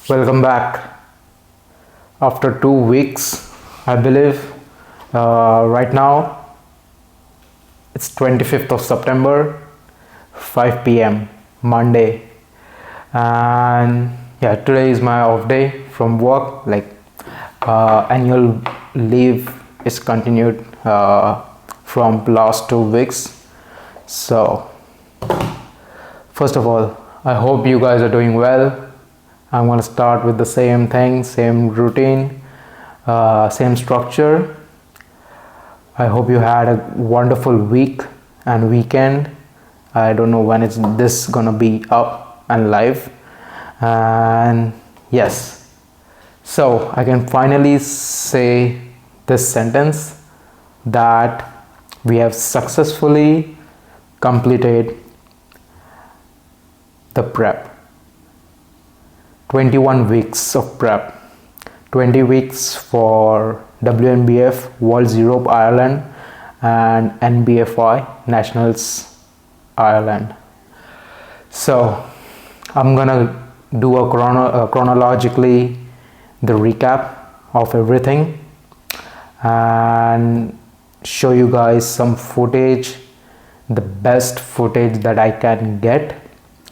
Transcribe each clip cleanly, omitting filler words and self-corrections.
Welcome back. After 2 weeks, I believe, right now it's 25th of September, 5 p.m. Monday, and yeah, today is my off day from work. Annual leave is continued from last 2 weeks. So, first of all, I hope you guys are doing well. I'm going to start with the same thing, same routine, same structure. I hope you had a wonderful week and weekend. I don't know when it's this gonna be up and live. And yes, so I can finally say this sentence that we have successfully completed the prep. 21 weeks of prep, 20 weeks for Wnbf World Europe Ireland and NBFI Nationals Ireland. So I'm gonna do a chronologically the recap of everything and show you guys some footage, the best footage that I can get.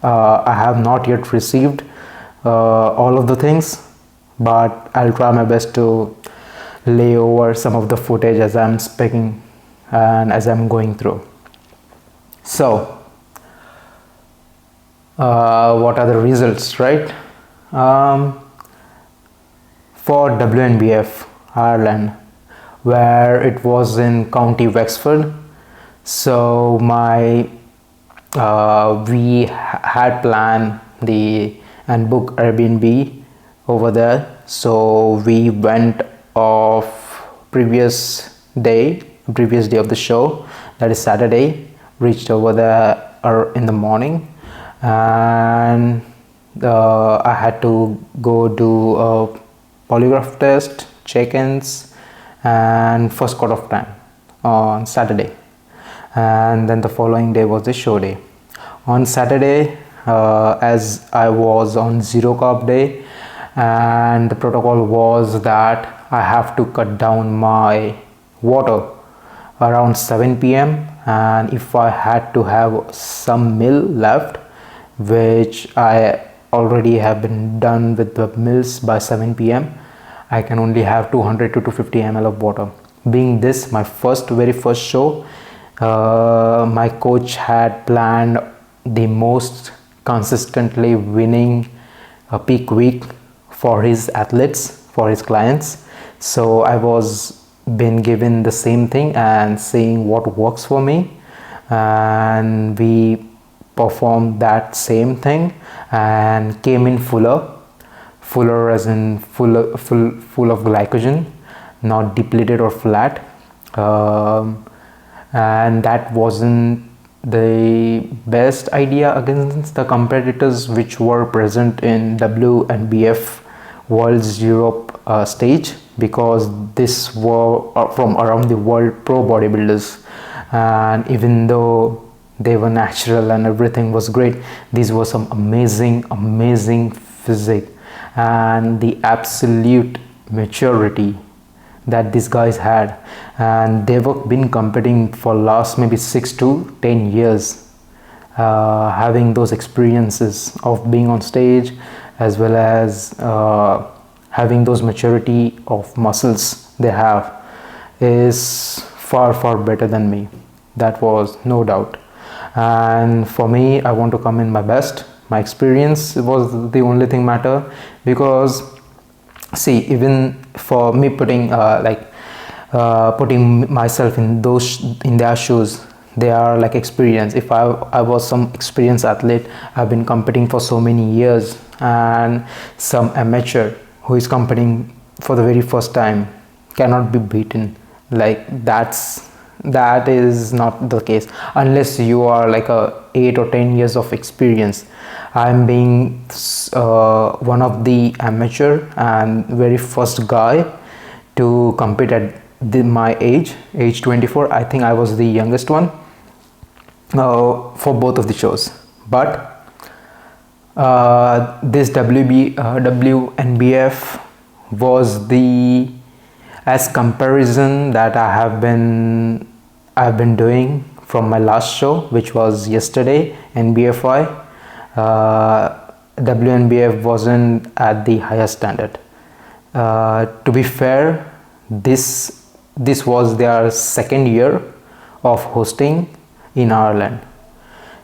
I have not yet received all of the things, but I'll try my best to lay over some of the footage as I'm speaking and as I'm going through. So what are the results, right? For Wnbf Ireland, where it was in County Wexford, so we had planned and book Airbnb over there. So we went off previous day of the show, that is Saturday, reached over there in the morning, and I had to go do a polygraph test, check-ins, and first cut off time on Saturday, and then the following day was the show day. On Saturday, as I was on zero carb day, and the protocol was that I have to cut down my water around 7 p.m. and if I had to have some meal left, which I already have been done with the meals by 7 p.m., I can only have 200 to 250 ml of water. Being this my very first show, my coach had planned the most consistently winning a peak week for his athletes, for his clients. So I was been given the same thing and seeing what works for me, and we performed that same thing and came in fuller as in full of glycogen, not depleted or flat, and that wasn't the best idea against the competitors which were present in Wnbf World's Europe stage, because this were from around the world pro bodybuilders, and even though they were natural and everything was great, these were some amazing physique and the absolute maturity that these guys had, and they've been competing for last maybe 6 to 10 years, having those experiences of being on stage as well as having those maturity of muscles they have is far better than me. That was no doubt. And for me, I want to come in my best. My experience was the only thing matter, because see, even for me putting myself in their shoes, they are like experience. If I was some experienced athlete, I've been competing for so many years, and some amateur who is competing for the very first time cannot be beaten. That is not the case unless you are like a 8 or 10 years of experience. I'm being one of the amateur and very first guy to compete at my age 24. I think I was the youngest one for both of the shows, but This WNBF was the as comparison that I've been doing from my last show, which was yesterday, NBFI. WNBF wasn't at the highest standard. To be fair, this was their second year of hosting in Ireland,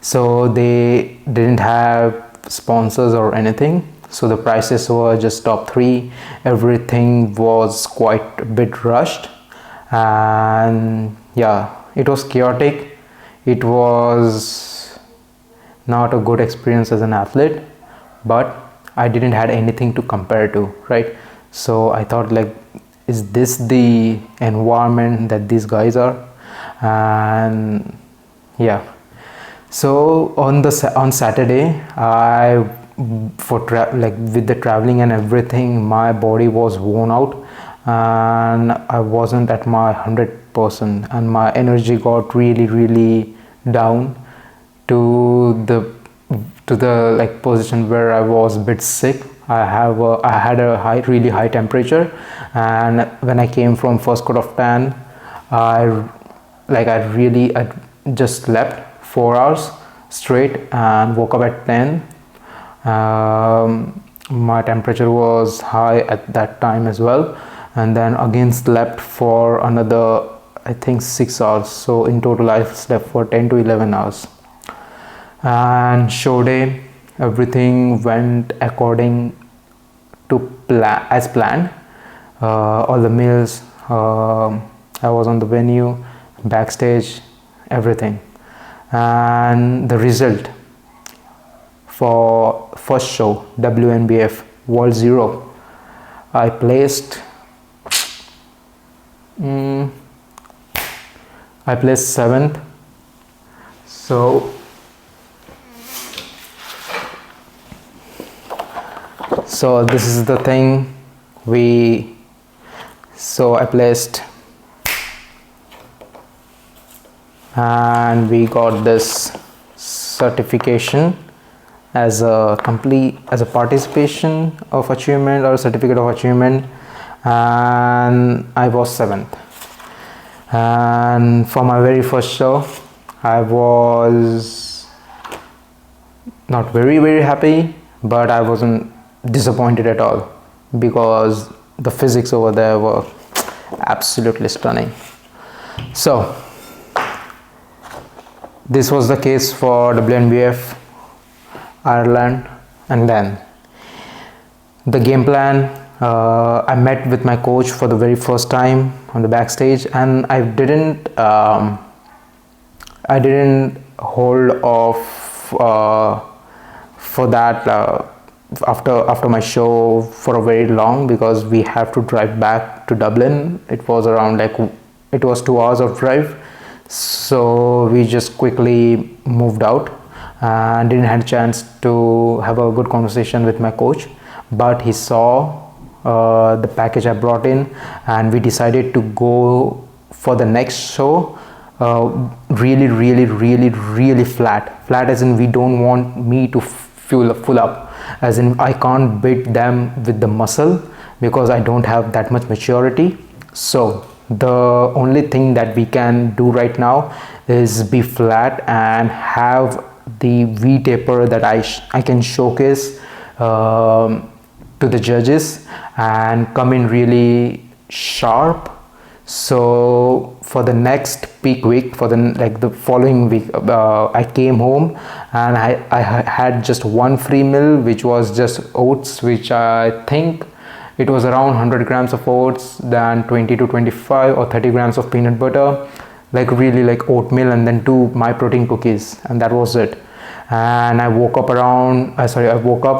so they didn't have sponsors or anything, so the prices were just top 3. Everything was quite a bit rushed, and yeah, it was chaotic. It was not a good experience as an athlete, but I didn't had anything to compare to, right? So I thought, like, is this the environment that these guys are? And yeah, so on Saturday, with the traveling and everything, my body was worn out and I wasn't at my 100%, and my energy got really down to the like position where I was a bit sick. I had a really high temperature, and when I came from first coat of tan, I just slept 4 hours straight and woke up at 10. My temperature was high at that time as well, and then again slept for another, I think, 6 hours. So in total I slept for 10 to 11 hours. And show day, everything went according to as planned. All the meals, I was on the venue, backstage, everything. And the result for first show, WNBF World Zero, I placed 7th. So this is the thing I placed, and we got this certification as a participation of achievement, or a certificate of achievement, and I was 7th. And for my very first show, I was not very happy, but I wasn't disappointed at all, because the physics over there were absolutely stunning. So this was the case for WNBF Ireland. And then the game plan, I met with my coach for the very first time on the backstage, and I didn't hold off for that after my show for a very long, because we have to drive back to Dublin. It was 2 hours of drive, so we just quickly moved out and didn't have a chance to have a good conversation with my coach. But he saw the package I brought in, and we decided to go for the next show really flat as in, we don't want me to full up, as in I can't beat them with the muscle because I don't have that much maturity. So the only thing that we can do right now is be flat and have the V taper that I can showcase to the judges and come in really sharp. So for the next peak week, for the following week, I came home and I had just one free meal, which was just oats, which I think it was around 100 grams of oats, then 20 to 25 or 30 grams of peanut butter, really like oatmeal, and then 2 my protein cookies, and that was it. And I woke up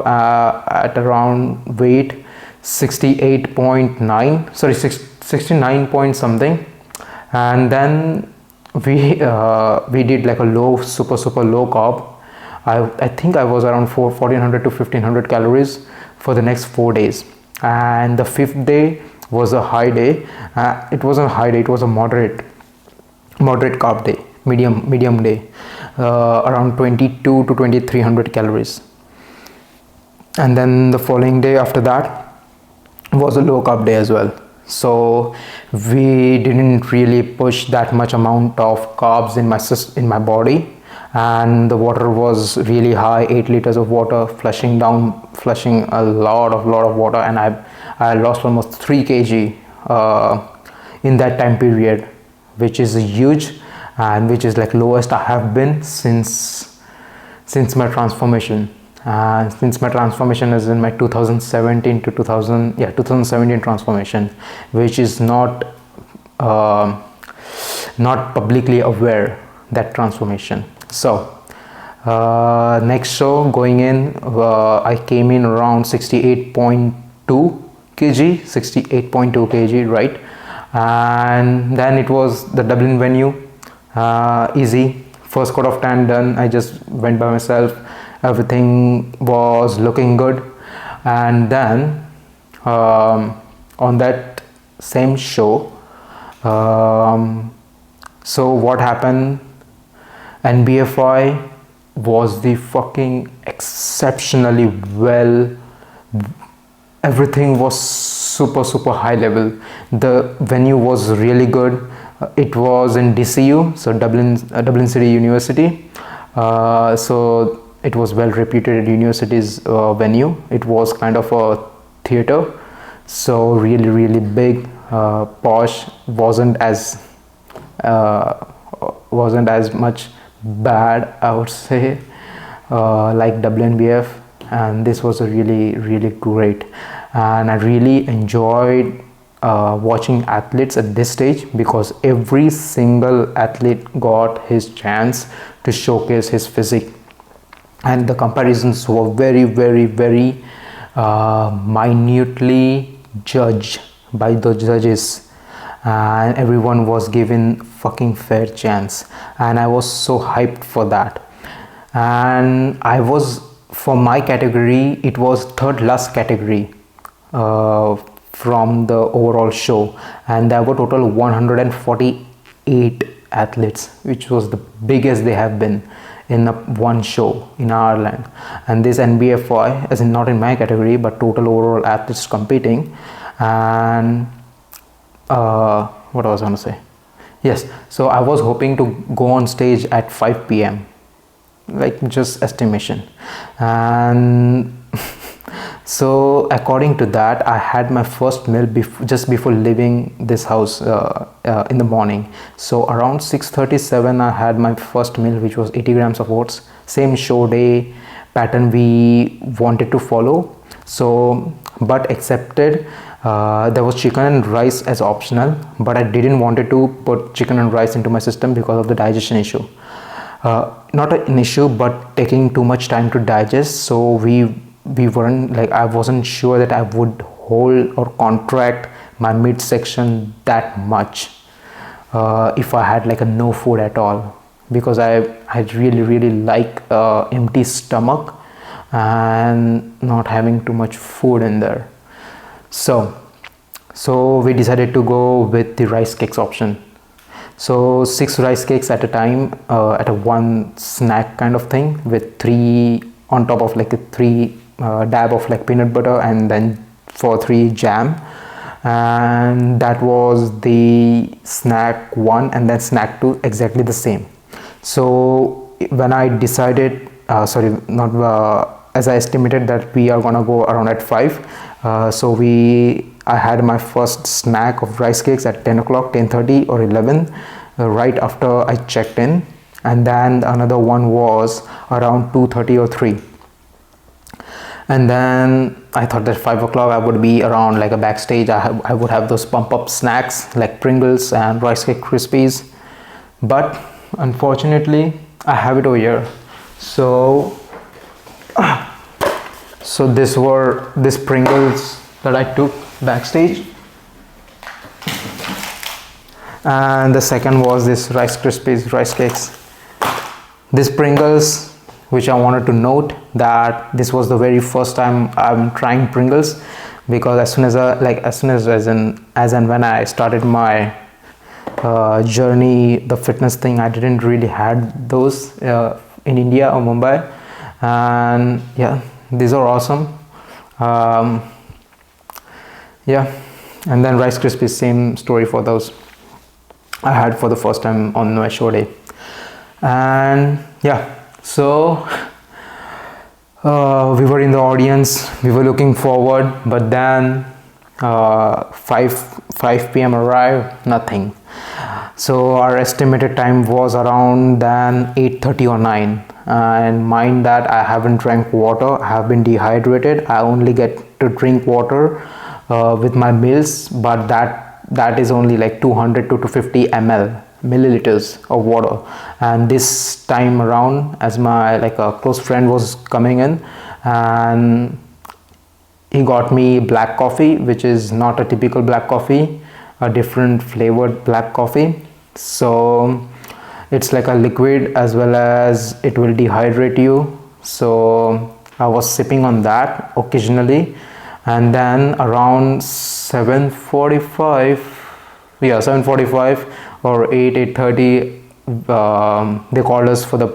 at around weight 69 point something. And then we did like a super low carb. I think I was around 1400 to 1500 calories for the next 4 days. And the 5th day was a high day. It wasn't a high day, it was a moderate carb day, medium day, around 22 to 2300 calories. And then the following day after that was a low carb day as well. So we didn't really push that much amount of carbs in my body, and the water was really high, 8 liters of water, flushing a lot of water, and I lost almost 3 kg in that time period, which is huge, and which is like lowest I have been since my transformation. Since my transformation is in my 2017 to 2017 transformation, which is not publicly aware, that transformation. So next show going in, I came in around 68.2 kg, right? And then it was the Dublin venue, easy, first coat of tan done. I just went by myself, everything was looking good. And then on that same show, so what happened, NBFI was the fucking exceptionally well, everything was super high level. The venue was really good. It was in DCU, so Dublin City University. So it was well reputed university's venue. It was kind of a theater, so really big, posh. Wasn't as much bad, I would say, like Wnbf. And this was a really great, and I really enjoyed watching athletes at this stage, because every single athlete got his chance to showcase his physique, and the comparisons were very minutely judged by the judges, and everyone was given fucking fair chance, and I was so hyped for that. And I was, for my category, it was third last category from the overall show, and there were total 148 athletes, which was the biggest they have been in one show in Ireland. And this NBFI, as in not in my category, but total overall athletes competing. And what I was going to say, yes, so I was hoping to go on stage at 5 p.m, like just estimation. And so according to that, I had my first meal just before leaving this house in the morning. So around 6:37 I had my first meal, which was 80 grams of oats. Same show day pattern we wanted to follow, so but accepted. There was chicken and rice as optional, but I didn't wanted to put chicken and rice into my system because of the digestion issue. Not an issue, but taking too much time to digest. So we weren't, like, I wasn't sure that I would hold or contract my midsection that much if I had like a no food at all, because I really like empty stomach and not having too much food in there. So we decided to go with the rice cakes option. So 6 rice cakes at a time, at a one snack kind of thing, with 3 on top of like a 3 dab of like peanut butter, and then for 3 jam. And that was the snack 1, and then snack 2 exactly the same. So when I decided, as I estimated that we are gonna go around at 5, so I had my first snack of rice cakes at 10 o'clock, 10:30 or 11, right after I checked in, and then another one was around 2:30 or 3. And then I thought that 5 o'clock I would be around like a backstage. I would have those pump up snacks like Pringles and rice cake Krispies, but unfortunately I have it over here. So this Pringles that I took backstage, and the second was this rice Krispies rice cakes. This Pringles, which I wanted to note that this was the very first time I'm trying Pringles, because as when I started my journey, the fitness thing, I didn't really had those in India or Mumbai. And yeah, these are awesome. um, yeah. And then Rice Krispies, same story for those. I had for the first time on my show day. And yeah, so we were in the audience, we were looking forward, but then 5 p.m. arrived, nothing. So our estimated time was around then 8:30 or 9. And mind that I haven't drank water, I have been dehydrated. I only get to drink water with my meals, but that is only like 200 to 250 milliliters of water. And this time around, as my like a close friend was coming in, and he got me black coffee, which is not a typical black coffee, a different flavored black coffee. So it's like a liquid as well as it will dehydrate you. So I was sipping on that occasionally. And then around 7:45 or 8:30, they called us for the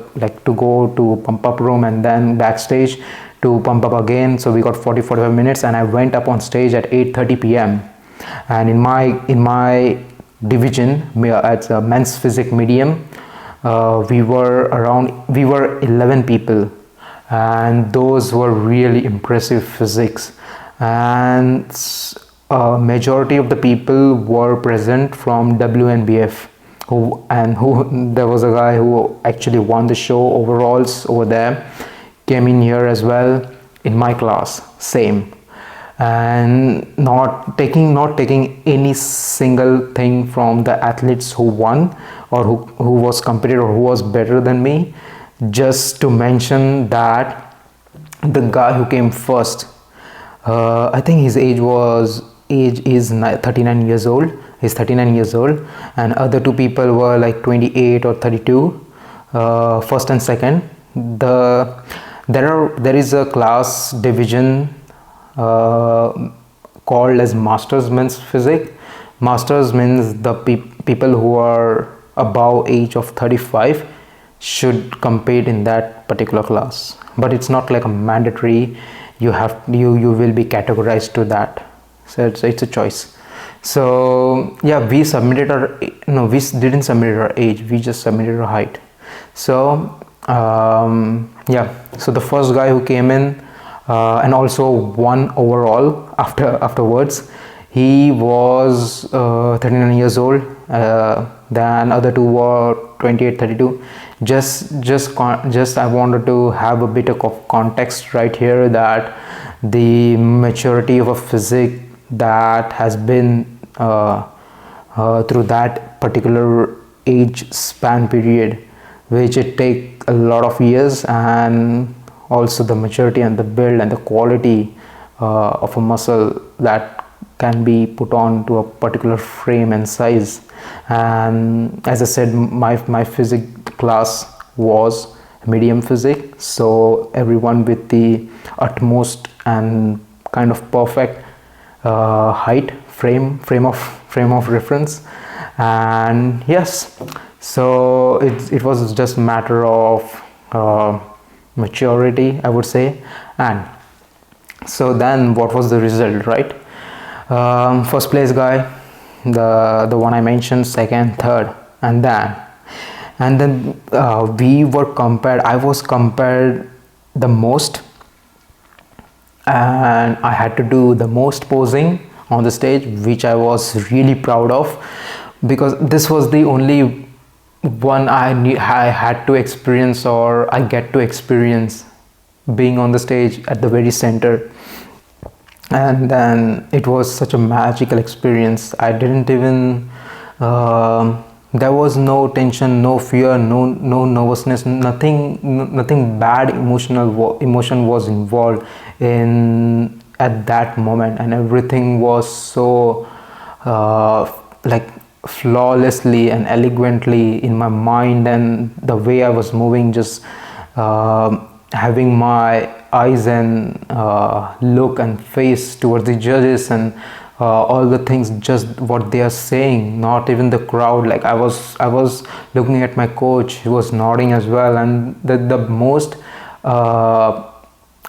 to go to pump up room and then backstage to pump up again. So we got 45 minutes, and I went up on stage at 8:30 p.m. and in my division, it's a men's physics medium, we were 11 people, and those were really impressive physics. And majority of the people were present from Wnbf, there was a guy who actually won the show overalls over there, came in here as well in my class, same, and not taking any single thing from the athletes who won or who was competed or who was better than me. Just to mention that the guy who came first, I think his age is 39 years old. He's 39 years old, and other two people were like 28 or 32, first and second. There is a class division called as Masters Men's Physics. Masters means the people who are above age of 35 should compete in that particular class, but it's not like a mandatory. You will be categorized to that, so it's a choice. So yeah, we didn't submit our age, we just submitted our height. So yeah, so the first guy who came in and also won overall afterwards, he was 39 years old. Then other two were 28, 32. Just I wanted to have a bit of context right here, that the maturity of a physics that has been through that particular age span period, which it take a lot of years, and also the maturity and the build and the quality of a muscle that can be put on to a particular frame and size. And as I said, my physics class was medium physics, so everyone with the utmost and kind of perfect height, frame of reference. And yes, so it was just a matter of maturity, I would say. And so then what was the result, right? First place guy, the one I mentioned, second, third, and then we were compared. I was compared the most, and I had to do the most posing on the stage, which I was really proud of, because this was the only one I had to experience, or I get to experience being on the stage at the very center. And then it was such a magical experience. I didn't even there was no tension, no fear, no nervousness, nothing bad emotion was involved in at that moment, and everything was so like flawlessly and elegantly in my mind, and the way I was moving, just having my eyes and look and face towards the judges, and all the things, just what they are saying, not even the crowd. Like I was looking at my coach, he was nodding as well. And the most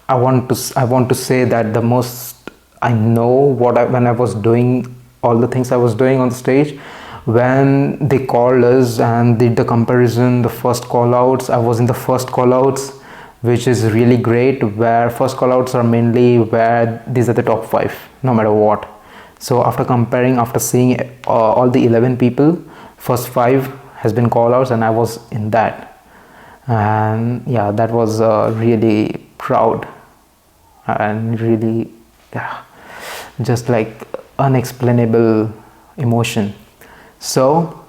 I want to say that the most I know when I was doing all the things I was doing on the stage, when they called us and did the comparison, the first call outs, I was in the first call outs, which is really great, where first call outs are mainly where these are the top 5 no matter what. So after comparing, after seeing all the 11 people, first 5 has been call outs and I was in that, and yeah, that was really proud and really, yeah, just like unexplainable emotion. So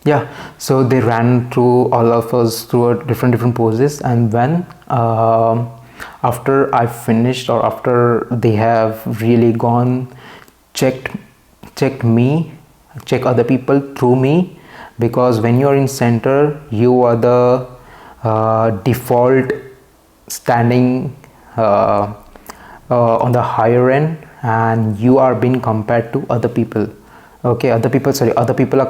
yeah, so they ran through all of us through a different poses, and when after I finished, or after they have really gone, checked me, check other people through me, because when you're in center, you are the default standing on the higher end, and you are being compared to other people. Okay, other people are